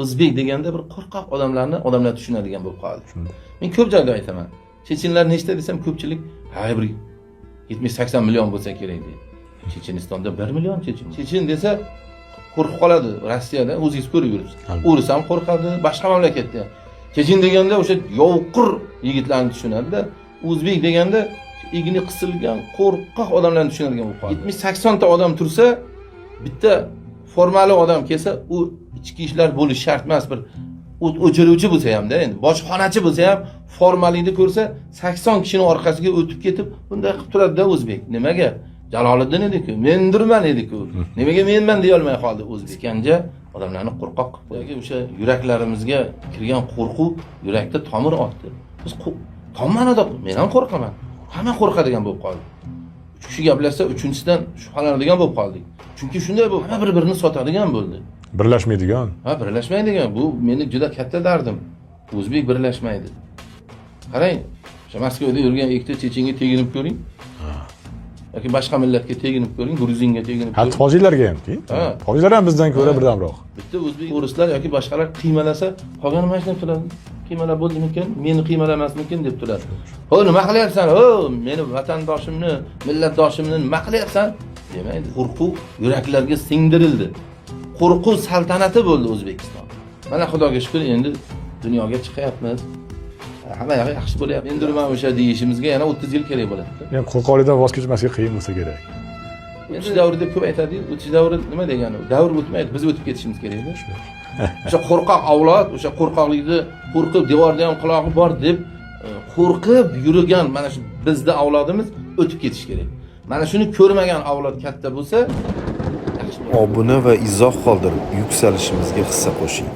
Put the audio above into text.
O'zbek deganda bir qo'rqoq odamlar tushunadigan bo'lib qoldi. Men ko'p joyda aytaman. Chechenlar nechta desam ko'pchilik hay bir 70-80 million bo'lsa kerak deydi. Chechenistonda 1 million chechen. Chechen desa qo'rqib qoladi. Rossiyada o'zingiz ko'rib yuribsiz. O'ris ham qo'rqadi, boshqa mamlakatda ham. Chechen deganda o'sha yovqir yigitlarni tushunadi-da, o'zbek deganda igni qisilgan qo'rqoq odamlarni tushunadigan bo'lib qoldi. 70-80 ta odam tursa, bitta formali odam kelsa, u ichki ishlar bo'lish shart emas, bir o'chiruvchi bo'lsa ham-da, endi bojxonachi bo'lsa ham formalikni ko'rsa 80 kishining orqasiga o'tib ketib, bunday qilib turadi-da o'zbek. Nimaga? Jaloliddin edi-ku, mendirman edi-ku. Nimaga menman deya olmay qoldi o'zbek. Kanja odamlarni qo'rqoq qilib qo'ygan. O'sha yuraklarimizga kirgan qo'rquv yurakda tomir otdi. Biz tommanada men ham qo'rqaman. Hamma qo'rqadigan bo'lib qoldi. 3 kishi gaplashsa, uchinchisidan shubhalanadigan bo'lib qoldik. Chunki shunday bo'lib, hamma bir-birini sotadigan bo'ldi. Birlashmaydigan. Ha, birlashmaydigan. Bu meni juda katta dardim. O'zbek birlashmaydi. Qarang, o'sha Moskvada yurgan ikkita chechenga teginib ko'ring. Yoki boshqa millatga teginib ko'ring, gruzinga teginib ko'ring. Hatto tojiklarga ham-ki. Tojiklar ham bizdan ko'ra birdamroq. Bitta o'zbek o'rislar yoki boshqalar qiymalasa, qolgan nima ishni turadi? Qiymalab bo'ldimikin, meni qiymalamasmikin deb turadi. "Ho, nima qilyapsan? Ho, meni vatandoshimni, millatdoshimni nima qilyapsan?" demaydi. Qo'rquv yuraklarga singdirildi. Qo'rquv saltanati bo'ldi O'zbekiston. Mana Xudoga shukr, endi dunyoga chiqyapmiz. Hamma yoq yaxshi bo'lyapti. Endi nima o'sha deyishimizga yana 30 yil kerak bo'ladi. Yani qo'rqoqlikdan voz kechmaslik qiyin bo'lsa kerak. O'tish davri deb ko'p aytadi-yu, o'tish davri nima degani? Davr o'tmaydi, biz o'tib ketishimiz kerak-da. O'sha qo'rqoq avlod, o'sha qo'rqoqlikni qo'rqib devorda ham quloqi bor deb qo'rqib yurgan mana shu bizning avlodimiz o'tib ketish kerak. Mana shuni ko'rmagan avlod katta bo'lsa, Obuna va izoh qoldirib, yuksalishimizga hissa qo'shing.